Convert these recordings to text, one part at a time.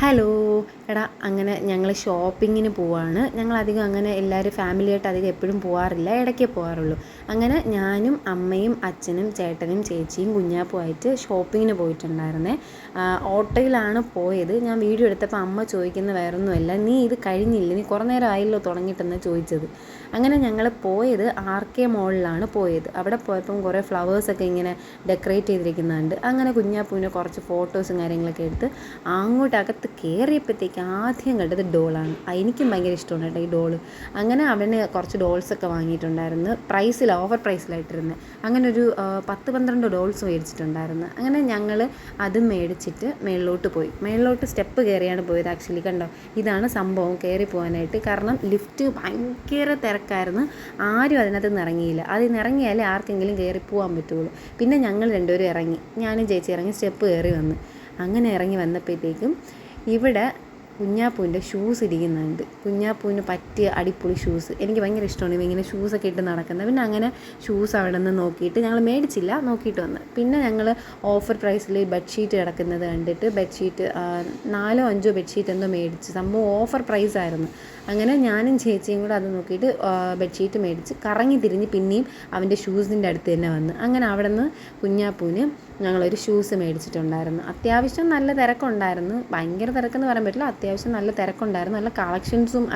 Hello എടാ, അങ്ങനെ ഞങ്ങൾ ഷോപ്പിങ്ങിന് പോവാണ്. ഞങ്ങളധികം അങ്ങനെ എല്ലാവരും ഫാമിലിയായിട്ട് അധികം എപ്പോഴും പോകാറില്ല, ഇടയ്ക്കേ പോകാറുള്ളൂ. അങ്ങനെ ഞാനും അമ്മയും അച്ഛനും ചേട്ടനും ചേച്ചിയും കുഞ്ഞാപ്പുമായിട്ട് ഷോപ്പിങ്ങിന് പോയിട്ടുണ്ടായിരുന്നേ. ഓട്ടോയിലാണ് പോയത്. ഞാൻ വീഡിയോ എടുത്തപ്പോൾ അമ്മ ചോദിക്കുന്ന വേറൊന്നുമല്ല, നീ ഇത് കഴിഞ്ഞില്ല, നീ കുറേ നേരം ആയല്ലോ തുടങ്ങിയിട്ടെന്ന് ചോദിച്ചത്. അങ്ങനെ ഞങ്ങൾ പോയത് RK മോളിലാണ് പോയത്. അവിടെ പോയപ്പം കുറേ ഫ്ലവേഴ്സൊക്കെ ഇങ്ങനെ ഡെക്കറേറ്റ് ചെയ്തിരിക്കുന്നുണ്ട്. അങ്ങനെ കുഞ്ഞാപ്പൂവിനെ കുറച്ച് ഫോട്ടോസും കാര്യങ്ങളൊക്കെ എടുത്ത് അങ്ങോട്ടകത്ത് കയറിയപ്പോഴത്തേക്ക് ആദ്യം കണ്ടത് ഡോളാണ്. എനിക്കും ഭയങ്കര ഇഷ്ടമാണ് കേട്ടോ ഈ ഡോള്. അങ്ങനെ അവന് കുറച്ച് ഡോൾസൊക്കെ വാങ്ങിയിട്ടുണ്ടായിരുന്നു. ഓഫർ പ്രൈസിലായിട്ടിരുന്നത്. അങ്ങനെ ഒരു 10-12 ഡോൾസ് മേടിച്ചിട്ടുണ്ടായിരുന്നു. അങ്ങനെ ഞങ്ങൾ അത് മേടിച്ചിട്ട് മേളിലോട്ട് സ്റ്റെപ്പ് കയറിയാണ് പോയത്. ആക്ച്വലി കണ്ടോ, ഇതാണ് സംഭവം കയറി പോകാനായിട്ട്. കാരണം ലിഫ്റ്റ് ഭയങ്കര തിരക്കായിരുന്നു. ആരും അതിനകത്ത് നിന്ന് ഇറങ്ങിയില്ല. അതിൽ നിന്ന് ഇറങ്ങിയാലേ ആർക്കെങ്കിലും കയറി പോകാൻ പറ്റുള്ളൂ. പിന്നെ ഞങ്ങൾ രണ്ടുപേരും ഇറങ്ങി, ഞാനും ചേച്ചി ഇറങ്ങി സ്റ്റെപ്പ് കയറി വന്ന്. അങ്ങനെ ഇറങ്ങി വന്നപ്പോഴത്തേക്കും ഇവിടെ കുഞ്ഞാപ്പൂവിൻ്റെ ഷൂസ് ഇരിക്കുന്നുണ്ട്. കുഞ്ഞാപ്പൂവിന് പറ്റിയ അടിപൊളി ഷൂസ്. എനിക്ക് ഭയങ്കര ഇഷ്ടമാണ് ഇങ്ങനെ ഷൂസൊക്കെ ഇട്ട് നടക്കുന്നത്. പിന്നെ അങ്ങനെ ഷൂസ് അവിടെ നിന്ന് നോക്കിയിട്ട് ഞങ്ങൾ മേടിച്ചില്ല, നോക്കിയിട്ട് വന്ന്. പിന്നെ ഞങ്ങൾ ഓഫർ പ്രൈസിൽ ബെഡ്ഷീറ്റ് കിടക്കുന്നത് കണ്ടിട്ട് ബെഡ്ഷീറ്റ് 4-5 ബെഡ്ഷീറ്റ് എന്തോ മേടിച്ച്. സംഭവം ഓഫർ പ്രൈസായിരുന്നു. അങ്ങനെ ഞാനും ചേച്ചിയും കൂടെ അത് നോക്കിയിട്ട് ബെഡ്ഷീറ്റ് മേടിച്ച് കറങ്ങി തിരിഞ്ഞ് പിന്നെയും അവൻ്റെ ഷൂസിൻ്റെ അടുത്ത് തന്നെ വന്ന്. അങ്ങനെ അവിടെ നിന്ന് കുഞ്ഞാപ്പൂവിന് ഞങ്ങളൊരു ഷൂസ് മേടിച്ചിട്ടുണ്ടായിരുന്നു. അത്യാവശ്യം നല്ല തിരക്കുണ്ടായിരുന്നു. ഭയങ്കര തിരക്കെന്ന് പറയാൻ പറ്റില്ല, അത്യാവശ്യം നല്ല തിരക്കുണ്ടായിരുന്നു. നല്ല കളക്ഷൻസും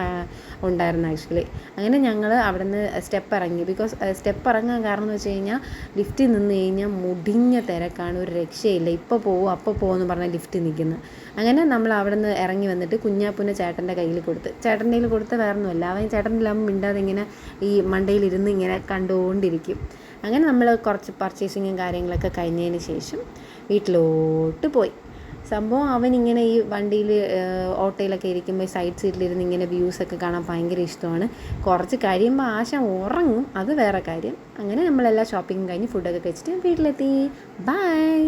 ഉണ്ടായിരുന്നു ആക്ച്വലി. അങ്ങനെ ഞങ്ങൾ അവിടെ നിന്ന് സ്റ്റെപ്പ് ഇറങ്ങി. ബിക്കോസ് സ്റ്റെപ്പ് ഇറങ്ങാൻ കാരണം എന്ന് വെച്ച് കഴിഞ്ഞാൽ ലിഫ്റ്റിൽ നിന്ന് കഴിഞ്ഞാൽ മുടിഞ്ഞ തിരക്കാണ്, ഒരു രക്ഷയില്ല. ഇപ്പോൾ പോവും അപ്പോൾ പോകുമെന്ന് പറഞ്ഞാൽ ലിഫ്റ്റ് നിൽക്കുന്നു. അങ്ങനെ നമ്മൾ അവിടെ നിന്ന് ഇറങ്ങി വന്നിട്ട് കുഞ്ഞാപ്പൂവിനെ ചേട്ടൻ്റെ കയ്യിൽ കൊടുത്ത്. ചേട്ടൻ്റെ കയ്യിൽ കൊടുത്ത് വേറൊന്നുമല്ല, അവൻ ചേട്ടൻ്റെ എല്ലാം മിണ്ടാതെ ഇങ്ങനെ ഈ മണ്ടയിലിരുന്ന് ഇങ്ങനെ കണ്ടുകൊണ്ടിരിക്കും. അങ്ങനെ നമ്മൾ കുറച്ച് പർച്ചേസിങ്ങും കാര്യങ്ങളൊക്കെ കഴിഞ്ഞതിന് ശേഷം വീട്ടിലോട്ട് പോയി. സംഭവം അവനിങ്ങനെ ഈ വണ്ടിയിൽ ഓട്ടോയിലൊക്കെ ഇരിക്കുമ്പോൾ സൈഡ് സീറ്റിലിരുന്ന് ഇങ്ങനെ വ്യൂസൊക്കെ കാണാൻ ഭയങ്കര ഇഷ്ടമാണ്. കുറച്ച് കഴിയുമ്പോൾ ആശ ഉറങ്ങും, അത് വേറെ കാര്യം. അങ്ങനെ നമ്മളെല്ലാം ഷോപ്പിംഗ് കഴിഞ്ഞ് ഫുഡൊക്കെ കഴിച്ചിട്ട് വീട്ടിലെത്തി. ബൈ.